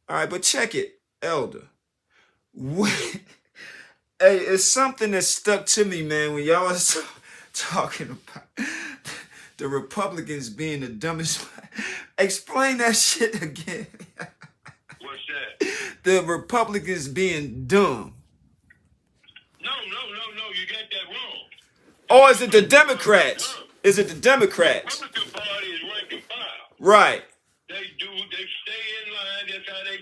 All right, but check it, Elder. What, hey, it's something that stuck to me, man, when y'all was talking about the Republicans being the dumbest. Explain that shit again. What's that? The Republicans being dumb. No, you got that wrong. Or is it the Democrats? Is it the The Democrats? Republican Party is rank and file. Right. They stay in line. That's how they,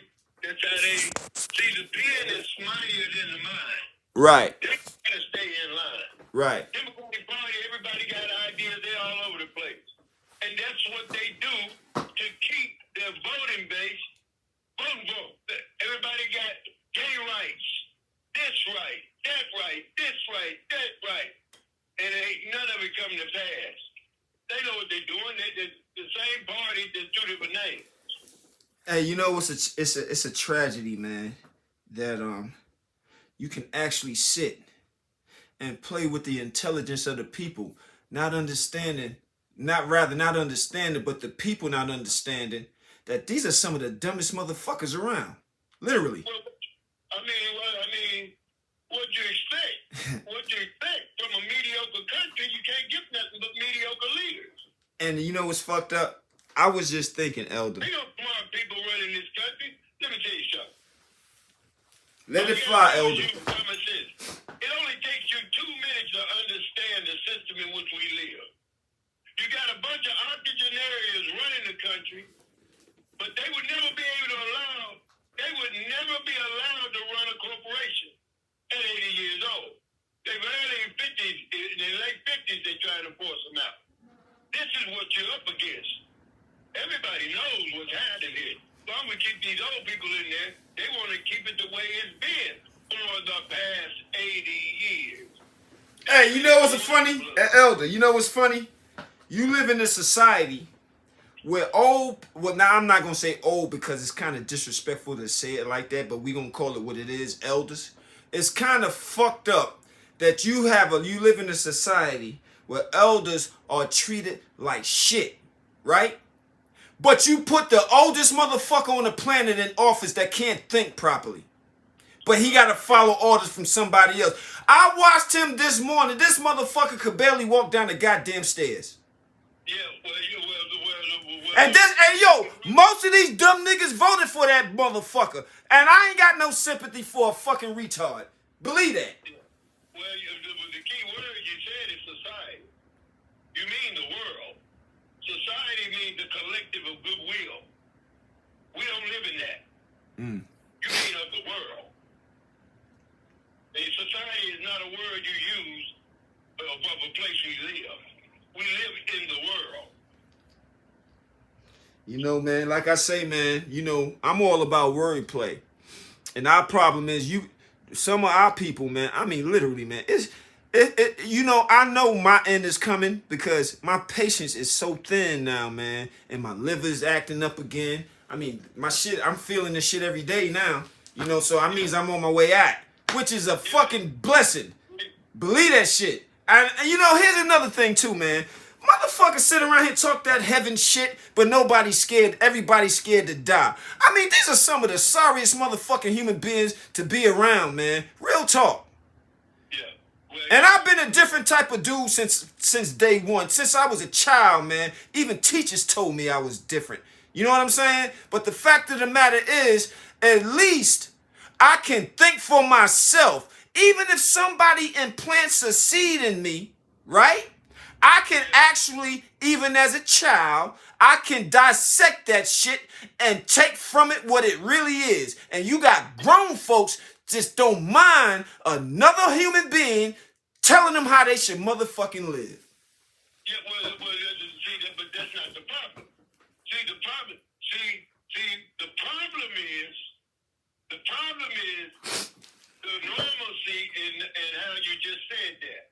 see, the pen is smarter than the mind. Right. They gotta stay in line. Right. Democratic Party, everybody got ideas, they're all over the place. And that's what they do to keep their voting base vote. Everybody got gay rights, this right, that right, this right, that right. And ain't none of it coming to pass. They know what they're doing. They're the same party, just two different names. Hey, you know it's a tragedy, man, that you can actually sit and play with the intelligence of the people, not understanding, not understanding, but the people not understanding that these are some of the dumbest motherfuckers around. Literally. Well, what'd you expect? What'd you expect from a mediocre country? You can't get nothing but mediocre leaders. And you know what's fucked up? I was just thinking, Elder. They don't smart people running this country. Let me tell you something. Let it fly, Elder. It only takes you 2 minutes to understand the system in which we live. You got a bunch of octogenarians running the country, but they would never be allowed to run a corporation at 80 years old. They're barely in 50s, in their late 50s, they're trying to force them out. This is what you're up against. Everybody knows what's happening here. As long as we keep these old people in there, they want to keep it the way it's been for the past 80 years. Hey, you know what's funny? Elder, you know what's funny? You live in a society where now I'm not going to say old because it's kind of disrespectful to say it like that, but we're going to call it what it is, elders. It's kind of fucked up that you live in a society where elders are treated like shit, right? But you put the oldest motherfucker on the planet in office that can't think properly. But he got to follow orders from somebody else. I watched him this morning. This motherfucker could barely walk down the goddamn stairs. Yeah, And this, hey yo, most of these dumb niggas voted for that motherfucker. And I ain't got no sympathy for a fucking retard. Believe that. Well, the key word you said is society. You mean the world. Society means the collective of goodwill. We don't live in that. You mean of the world. A society is not a word you use of a place we live. We live in the world. You know, man, like I say, man, you know, I'm all about wordplay. And our problem is some of our people, man, I mean, literally, man, you know, I know my end is coming because my patience is so thin now, man, and my liver's acting up again. I mean, I'm feeling this shit every day now, you know, so that means I'm on my way out, which is a fucking blessing. Believe that shit. And you know, here's another thing too, man. Motherfuckers sit around here talk that heaven shit, but nobody's scared. Everybody's scared to die. I mean, these are some of the sorriest motherfucking human beings to be around, man. Real talk. Yeah. Well, and I've been a different type of dude since day one. Since I was a child, man. Even teachers told me I was different. You know what I'm saying? But the fact of the matter is, at least I can think for myself. Even if somebody implants a seed in me, right? I can actually, even as a child, I can dissect that shit and take from it what it really is. And you got grown folks just don't mind another human being telling them how they should motherfucking live. Yeah, well, see, but that's not the problem. See, the problem is the normalcy in how you just said that.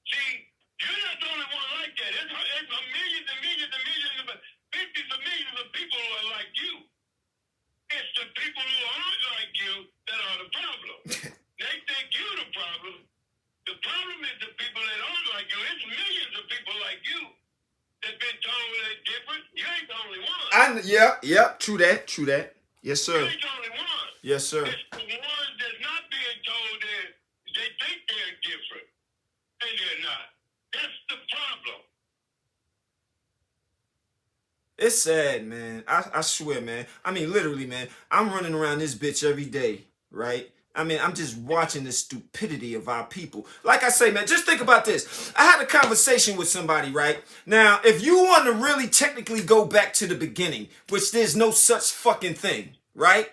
See, you're not the only one like that. It's millions and millions and millions, 50s of millions of people who are like you. It's the people who aren't like you that are the problem. They think you're the problem. The problem is the people that aren't like you. It's millions of people like you that been told they're different. You ain't the only one. Yeah, true that. Yes, sir. There's only one. Yes, sir. It's the ones that's not being told that they think they're different, and they're not. That's the problem. It's sad, man. I swear, man. I mean, literally, man. I'm running around this bitch every day, right? I mean, I'm just watching the stupidity of our people. Like I say, man, just think about this. I had a conversation with somebody, right? Now, if you want to really technically go back to the beginning, which there's no such fucking thing, right?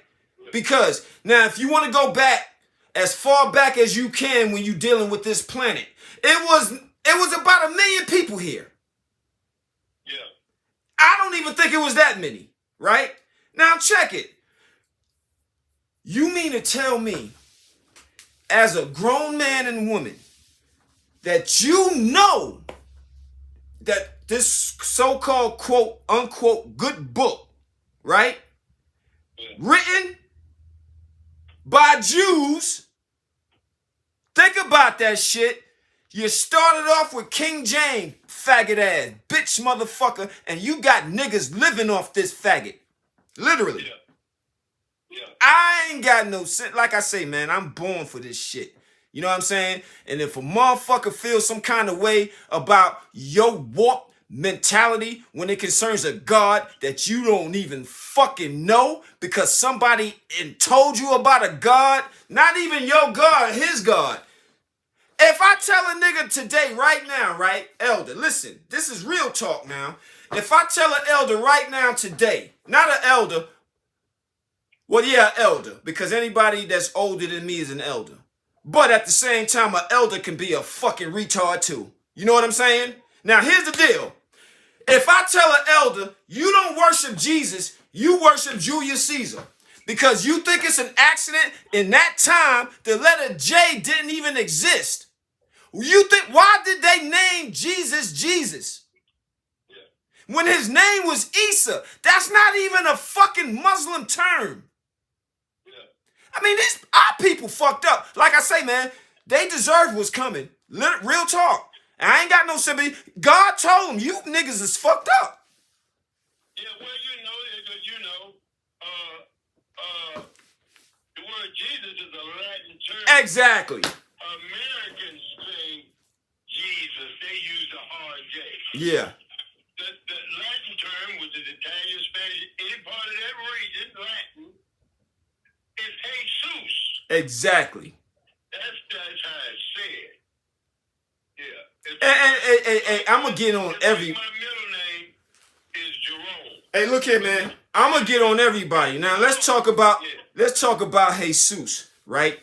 Because now, if you want to go back as far back as you can when you're dealing with this planet, it was about 1 million people here. Yeah. I don't even think it was that many, right? Now check it. You mean to tell me, as a grown man and woman, that you know that this so-called quote unquote good book, right? Written by Jews. Think about that shit. You started off with King James, faggot ass, bitch motherfucker, and you got niggas living off this faggot. Literally. Yeah. Yeah. I ain't got no sense. Like I say, man, I'm born for this shit. You know what I'm saying? And if a motherfucker feels some kind of way about your warped mentality when it concerns a God that you don't even fucking know because somebody told you about a God, not even your God, his God. If I tell a nigga today, right now, right, elder, listen, this is real talk now. If I tell an elder right now today, not an elder, well, yeah, elder, because anybody that's older than me is an elder. But at the same time, an elder can be a fucking retard too. You know what I'm saying? Now, here's the deal. If I tell an elder, you don't worship Jesus, you worship Julius Caesar. Because you think it's an accident in that time the letter J didn't even exist. You think, why did they name Jesus Jesus? When his name was Isa. That's not even a fucking Muslim term. I mean, our people fucked up. Like I say, man, they deserved what's coming. Real talk. I ain't got no sympathy. God told them, you niggas is fucked up. Yeah, well, the word Jesus is a Latin term. Exactly. Americans say Jesus. They use a hard J. Yeah. The Latin term, which is Italian, Spanish, any part of that region, Latin, is Jesus. Exactly. That's how it's said. Yeah. Hey, I'm going to get on every... My middle name is Jerome. Hey, look here, man. I'm going to get on everybody. Now, let's talk about Jesus, right?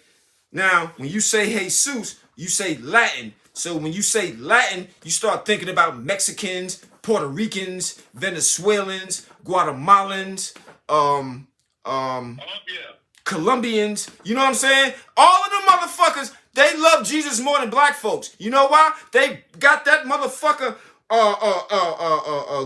Now, when you say Jesus, you say Latin. So when you say Latin, you start thinking about Mexicans, Puerto Ricans, Venezuelans, Guatemalans, Colombians. You know what I'm saying? All of them motherfuckers, they love Jesus more than black folks. You know why? They got that motherfucker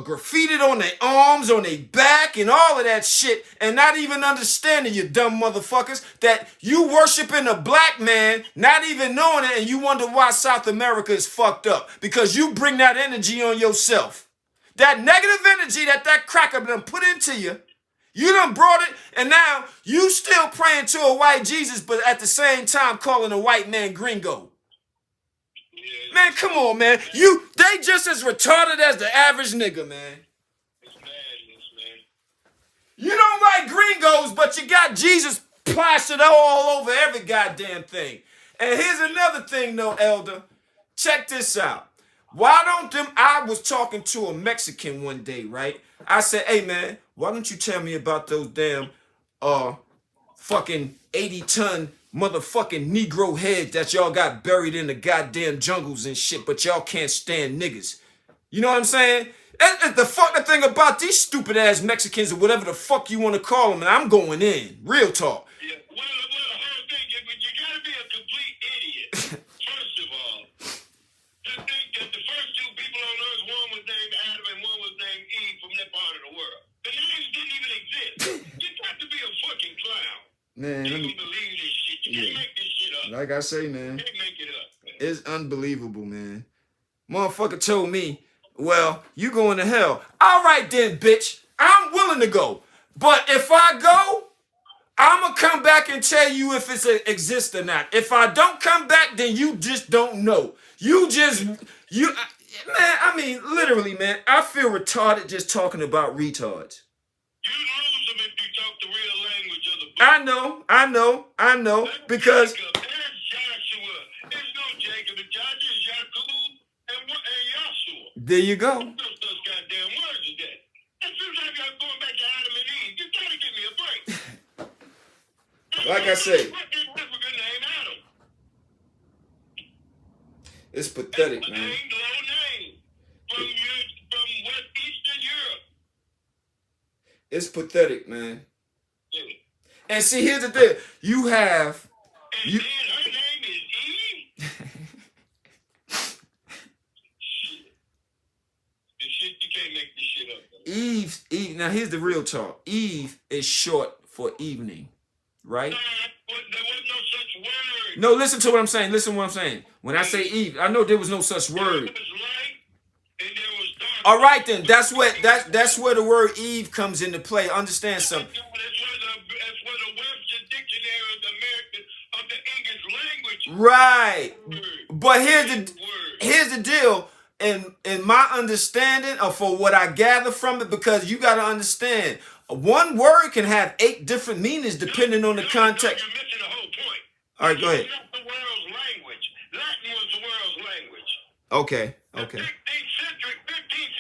graffitied on their arms, on their back, and all of that shit, and not even understanding, you dumb motherfuckers, that you worshiping a black man, not even knowing it, and you wonder why South America is fucked up. Because you bring that energy on yourself. That negative energy that cracker done put into you, you done brought it, and now you still praying to a white Jesus, but at the same time calling a white man gringo. Man, come on, man. They just as retarded as the average nigga, man. It's madness, man. You don't like gringos, but you got Jesus plastered all over every goddamn thing. And here's another thing, though, elder. Check this out. I was talking to a Mexican one day, right? I said, hey, man, why don't you tell me about those damn fucking 80-ton motherfucking Negro heads that y'all got buried in the goddamn jungles and shit, but y'all can't stand niggas. You know what I'm saying? The fucking thing about these stupid ass Mexicans or whatever the fuck you want to call them, and I'm going in. Real talk. Yeah. Well, the whole thing is, but you gotta be a complete idiot, first of all, to think that the first two people on earth, one was named Adam and one was named Eve from that part of the world. The names didn't even exist. You got to be a fucking clown. Man, You can believe this shit. You can't make this shit up. like I say, man, You can't make it up, man. it's unbelievable, man. Motherfucker told me, well, you going to hell. All right then, bitch. I'm willing to go. But if I go, come back and tell you if it's exists or not. If I don't come back, then you just don't know. You man, I mean, literally, man, I feel retarded just talking about retards. You lose them if you talk the real language of the book. I know, because Jacob, there's Joshua. There's no Jacob and Joshua. It's Yakub and Yahshua. there you go. Those goddamn words is that. As soon as I got going back to Adam and Eve, you gotta give me a break. Like I say, What this African name Adam? it's pathetic, man. Name, low name. From West Eastern Europe. It's pathetic, man. Yeah. And see, here's the thing. You have And you. then her name is Eve. Shit. This shit, you can't make this shit up. Eve. Now here's the real talk. Eve is short for evening, right? There was no such word. No, listen to what I'm saying. Listen to what I'm saying. When I say Eve, I know there was no such There word. was light and there was dark. All right, then. That's where the word Eve comes into play. Understand something. That's where the Webster Dictionary of the American of the English language. Right. Word. But Word. here's the deal. In my understanding, or for what I gather from it, because you got to understand, one word can have 8 different meanings depending on the context. You're missing the whole point. All right, go ahead. It's not the world's language. Latin was the world's language. Okay. The 15th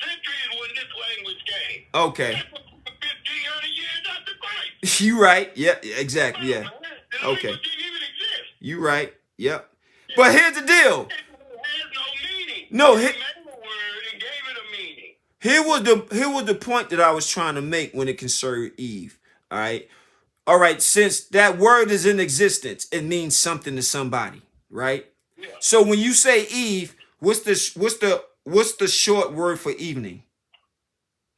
century is when this language came. Okay. That's 1,500 years after Christ. You right. Yep. Exactly. Yeah. The Okay. language didn't even exist. You right. Yep. But here's the deal. It has no meaning. No, He he- made a word and gave it a meaning. Here was the point that I was trying to make when it concerned Eve. All right. All right. Since that word is in existence, it means something to somebody, right? Yeah. So when you say Eve, what's the short word for evening?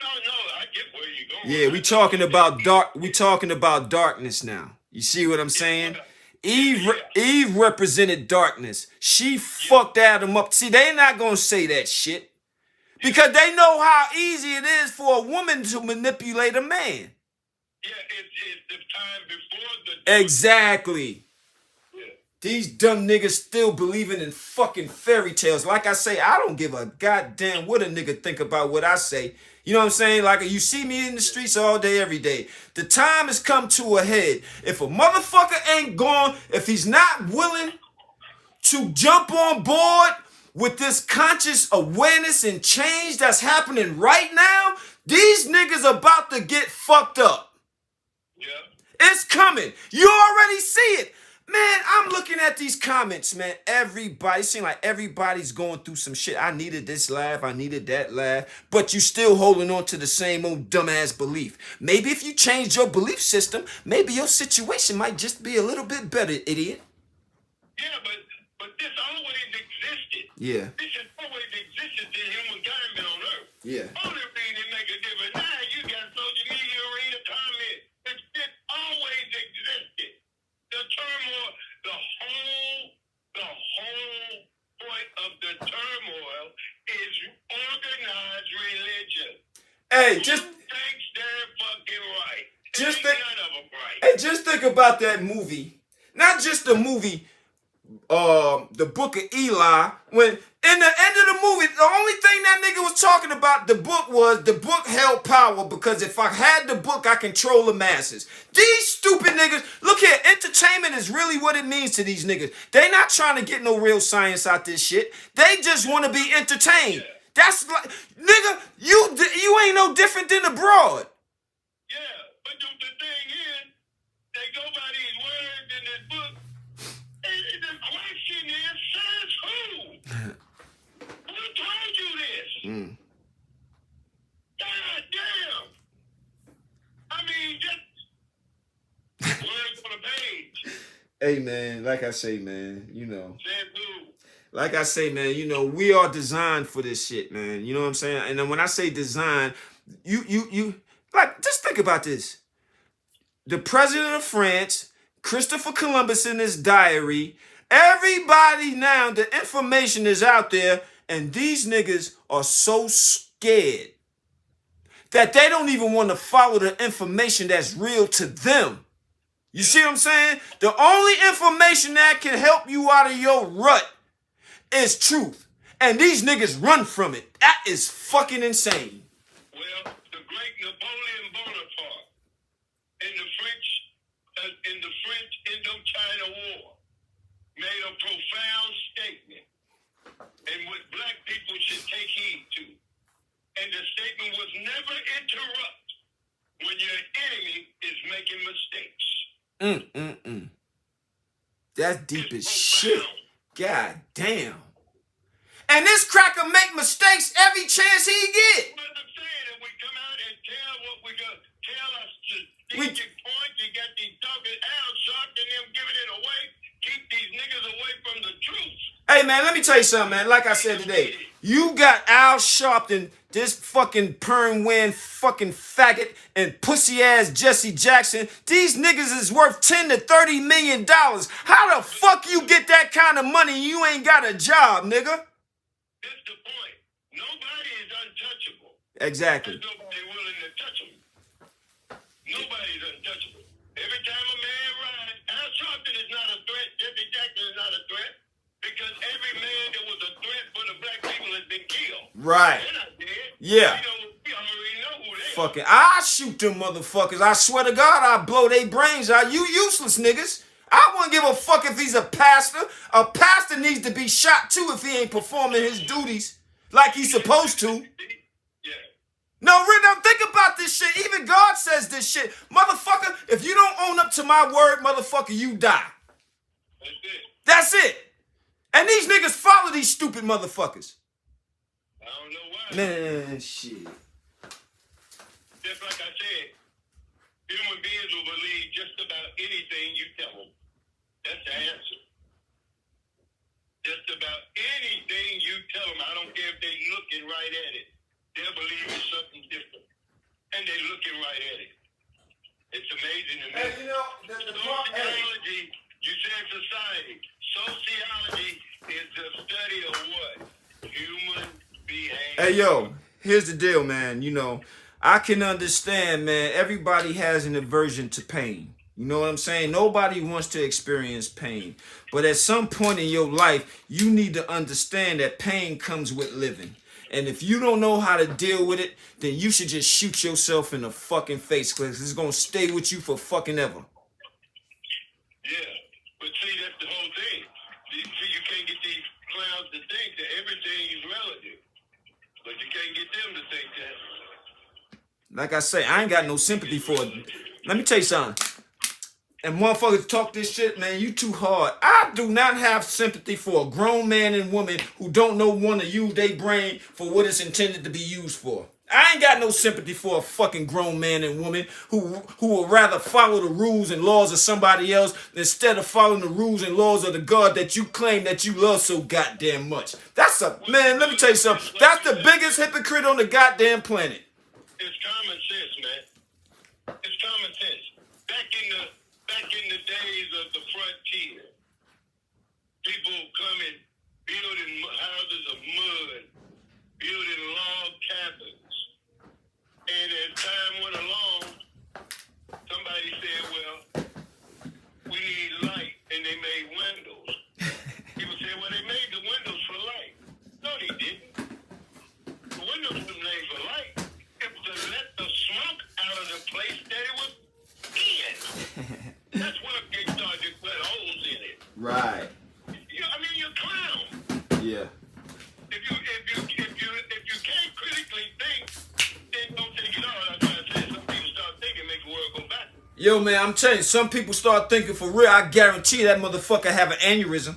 No, I get where you're going. Yeah, we talking about dark. We talking about darkness now. You see what I'm saying? Eve represented darkness. She fucked Adam up. See, they not gonna say that shit because they know how easy it is for a woman to manipulate a man. Yeah, it's the time before the... Exactly. Yeah. These dumb niggas still believing in fucking fairy tales. Like I say, I don't give a goddamn what a nigga think about what I say. You know what I'm saying? Like, you see me in the streets all day, every day. The time has come to a head. If a motherfucker ain't gone, if he's not willing to jump on board with this conscious awareness and change that's happening right now, these niggas about to get fucked up. Yeah. It's coming. You already see it. Man, I'm looking at these comments, man. Everybody, it seems like everybody's going through some shit. I needed this laugh. I needed that laugh. But you still holding on to the same old dumbass belief. Maybe if you change your belief system, maybe your situation might just be a little bit better, idiot. Yeah, but this always existed. Yeah. This has always existed in humankind on Earth. Yeah. Only thing that make a difference now, you got social media arena comment. It always existed. The turmoil, the whole point of the turmoil is organized religion. Hey, Who just thinks they're fucking right? Just Ain't think- none of them right. hey, just think about that movie. Not just the movie, the Book of Eli. When in the end of the movie, the only thing that nigga was talking about the book held power because if I had the book, I control the masses. These stupid niggas, look here, entertainment is really what it means to these niggas. They not trying to get no real science out this shit. They just want to be entertained. That's like, nigga, you ain't no different than the broad. Yeah, but the thing is, they go by these words in this book, and the question is, says who? Who told you this? God damn. I mean, just words on the page. Hey man, like I say, man, you know. Says who? Like I say, man, you know, we are designed for this shit, man. You know what I'm saying? And then when I say design, you like, just think about this. The president of France, Christopher Columbus in his diary, everybody now, the information is out there, and these niggas are so scared that they don't even want to follow the information that's real to them. You see what I'm saying? The only information that can help you out of your rut is truth. And these niggas run from it. That is fucking insane. Well, the great Napoleon Bonaparte in the French Indochina War made a profound statement, and what black people should take heed to. And the statement was never interrupt when your enemy is making mistakes. That's deep as shit. God damn. And this cracker make mistakes every chance he get. What I'm saying, if we come out and tell what we got, tell us strategic point, you got these talking Al Sharpton and them giving it away. Keep these niggas away from the truth. Hey man, let me tell you something, man. Like I said today, you got Al Sharpton, this fucking perm wearing fucking faggot, and pussy ass Jesse Jackson. These niggas is worth $10 to $30 million. How the fuck you get that kind of money and you ain't got a job, nigga? That's the point. Nobody is untouchable. Exactly. There's nobody willing to touch them. Nobody's untouchable. Every time a man rides, Al Sharpton is not a threat. Jesse Jackson is not a threat. Because every man that was a threat for the black people has been killed. Right. They're not dead. Yeah. We already know who they are. Fucking, I shoot them motherfuckers. I swear to God, I blow their brains out. You useless niggas. I wouldn't give a fuck if he's a pastor. A pastor needs to be shot too if he ain't performing his duties like he's supposed to. Yeah. No, Rick, think about this shit. Even God says this shit. Motherfucker, if you don't own up to my word, motherfucker, you die. That's it. That's it. And these niggas follow these stupid motherfuckers. I don't know why. Man, shit. Just like I said, human beings will believe just about anything you tell them. That's the answer. Just about anything you tell them. I don't care if they're looking right at it. They'll believe it's something different. And they're looking right at it. It's amazing to me. Hey, you know, Sociology, you said society. Sociology is the study of what? Human behavior. Hey, yo, here's the deal, man. You know, I can understand, man. Everybody has an aversion to pain. You know what I'm saying? Nobody wants to experience pain. But at some point in your life, you need to understand that pain comes with living. And if you don't know how to deal with it, then you should just shoot yourself in the fucking face because it's going to stay with you for fucking ever. Yeah, but see, that's the whole thing. See, you can't get these clowns to think that everything is relative. But you can't get them to think that. Like I say, I ain't got no sympathy for it. Let me tell you something. And motherfuckers talk this shit, man, you too hard. I do not have sympathy for a grown man and woman who don't want to use their brain for what it's intended to be used for. I ain't got no sympathy for a fucking grown man and woman who would rather follow the rules and laws of somebody else instead of following the rules and laws of the God that you claim that you love so goddamn much. That's a, man, let me tell you something. That's the biggest hypocrite on the goddamn planet. It's common sense, man. It's common sense. Back in the days of the frontier, people coming, building houses of mud, building log cabins. And as time went along, somebody said, well, we need light, and they made windows. People said, well, they made the windows for light. No, they didn't. The windows were made for light. It was to let the smoke out of the place that it was in. That's why they started to put holes in it. Right. I mean, you're a clown. Yeah. If you can't critically think, then don't take it on. That's why I said some people start thinking, make the world go back. Yo, man, I'm telling you, some people start thinking for real. I guarantee that motherfucker have an aneurysm.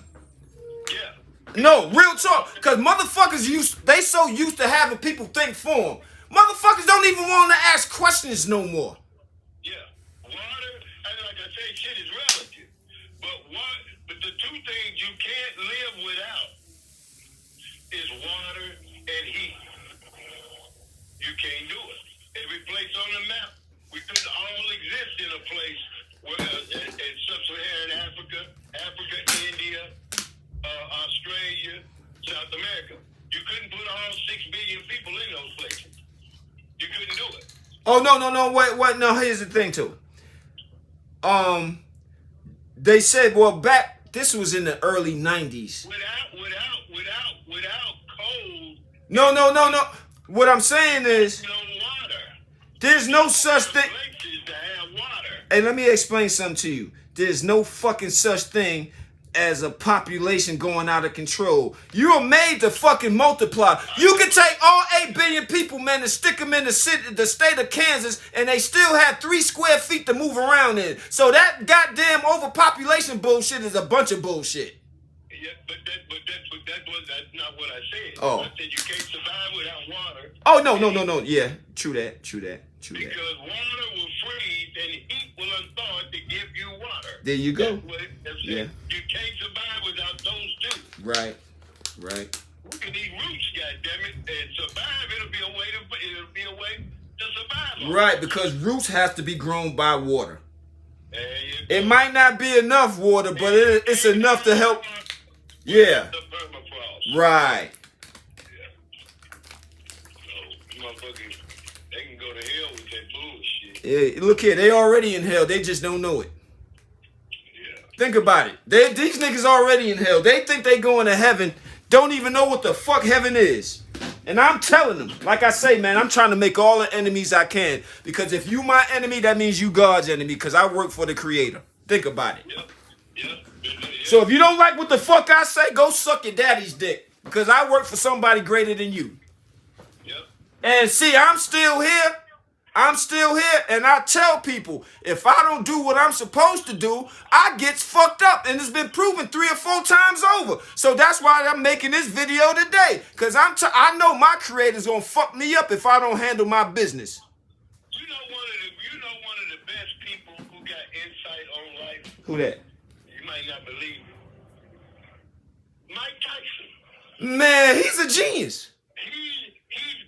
Yeah. No, real talk. Because motherfuckers they so used to having people think for them. Motherfuckers don't even want to ask questions no more. Yeah. Water, and like I say, shit is relative. But the two things you can't live without is water and heat. You can't do it. Every place on the map, we could all exist in a place where in sub-Saharan Africa, India, Australia, South America. You couldn't put all 6 billion people in those places. You couldn't do it. Oh, no, wait, no, here's the thing, too. They said, well, this was in the early 90s. Without cold. No. What I'm saying is, No water. there's no such thing. Places to have water. Hey, let me explain something to you. There's no fucking such thing as a population going out of control. You are made to fucking multiply. You can take all 8 billion people, man, and stick them in the state of Kansas, and they still have 3 square feet to move around in. So that goddamn overpopulation bullshit is a bunch of bullshit. Yeah, but that's not what I said. Oh. I said you can't survive without water. Oh, no. Yeah, true that. Because water will freeze and heat will unthaw to give you water. There you go. That's Yeah. it. You can't survive without those two. Right. We can eat roots, goddammit, and survive. It'll be a way to survive. Right, because roots have to be grown by water. There you go. It might not be enough water, but it's enough to help. Yeah. The permafrost. Right. So, motherfuckers, they can go to hell with that bullshit. Yeah, look here, they already in hell. They just don't know it. Yeah. Think about it. These niggas already in hell. They think they going to heaven. Don't even know what the fuck heaven is. And I'm telling them, like I say, man, I'm trying to make all the enemies I can. Because if you my enemy, that means you God's enemy. Because I work for the Creator. Think about it. Yep. So if you don't like what the fuck I say, go suck your daddy's dick. Because I work for somebody greater than you. Yep. And see, I'm still here, and I tell people, if I don't do what I'm supposed to do, I get fucked up, and it's been proven 3 or 4 times over. So that's why I'm making this video today, because I know my Creator's gonna fuck me up if I don't handle my business. You know one of the best people who got insight on life? Who that? You might not believe it. Mike Tyson. Man, he's a genius. He's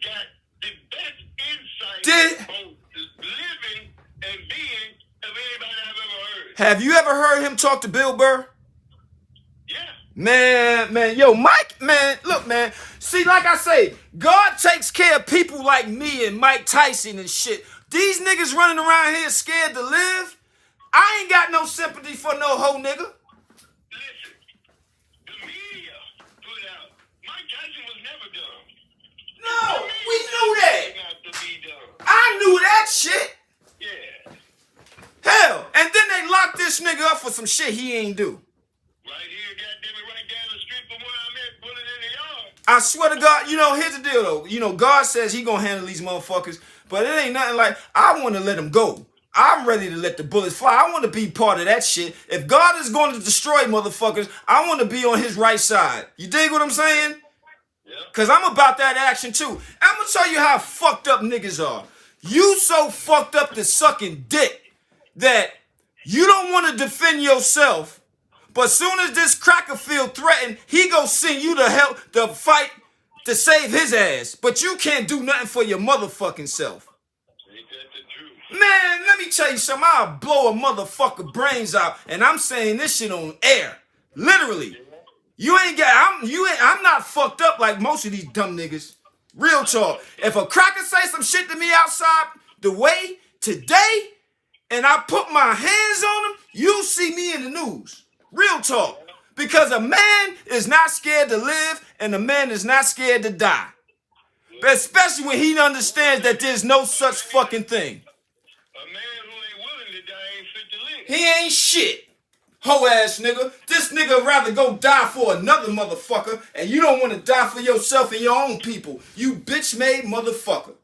got the best insight Did- both living and being of anybody I've ever heard. Have you ever heard him talk to Bill Burr? Yeah. Man, yo, Mike, man, look, man. See, like I say, God takes care of people like me and Mike Tyson and shit. These niggas running around here scared to live. I ain't got no sympathy for no hoe nigga. Listen, the media put out Mike Tyson was never dumb. No, we knew that. Not to be dumb. I knew that shit. Yeah. Hell, and then they locked this nigga up for some shit he ain't do. Right here, goddammit, right down the street from where I'm at, put it in the yard. I swear to God, here's the deal though. God says he gonna handle these motherfuckers, but it ain't nothing like I want to let them go. I'm ready to let the bullets fly. I want to be part of that shit. If God is going to destroy motherfuckers, I want to be on his right side. You dig what I'm saying? Yeah. Because I'm about that action too. I'm going to tell you how fucked up niggas are. You so fucked up to sucking dick that you don't want to defend yourself, but soon as this cracker feel threatened, he go send you to help to fight to save his ass. But you can't do nothing for your motherfucking self. Ain't that the truth? Man, let me tell you something. I'll blow a motherfucker brains out, and I'm saying this shit on air. Literally. I'm not fucked up like most of these dumb niggas. Real talk. If a cracker say some shit to me outside the way today, and I put my hands on him, you'll see me in the news. Real talk. Because a man is not scared to live, and a man is not scared to die. But especially when he understands that there's no such fucking thing. A man who ain't willing to die ain't fit to live. He ain't shit. Hoe ass nigga. This nigga rather go die for another motherfucker, and you don't want to die for yourself and your own people. You bitch-made motherfucker.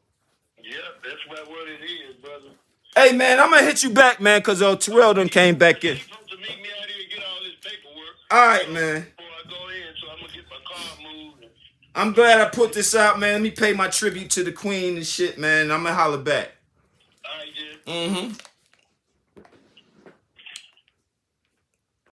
Yeah, that's what it is, brother. Hey, man, I'm going to hit you back, man, because Terrell done came back in. You're supposed to meet me out here and get all this paperwork. All right, man. Before I go in, so I'm going to get my car moved. I'm glad I put this out, man. Let me pay my tribute to the queen and shit, man. I'm going to holler back. All right, yeah. Mm-hmm.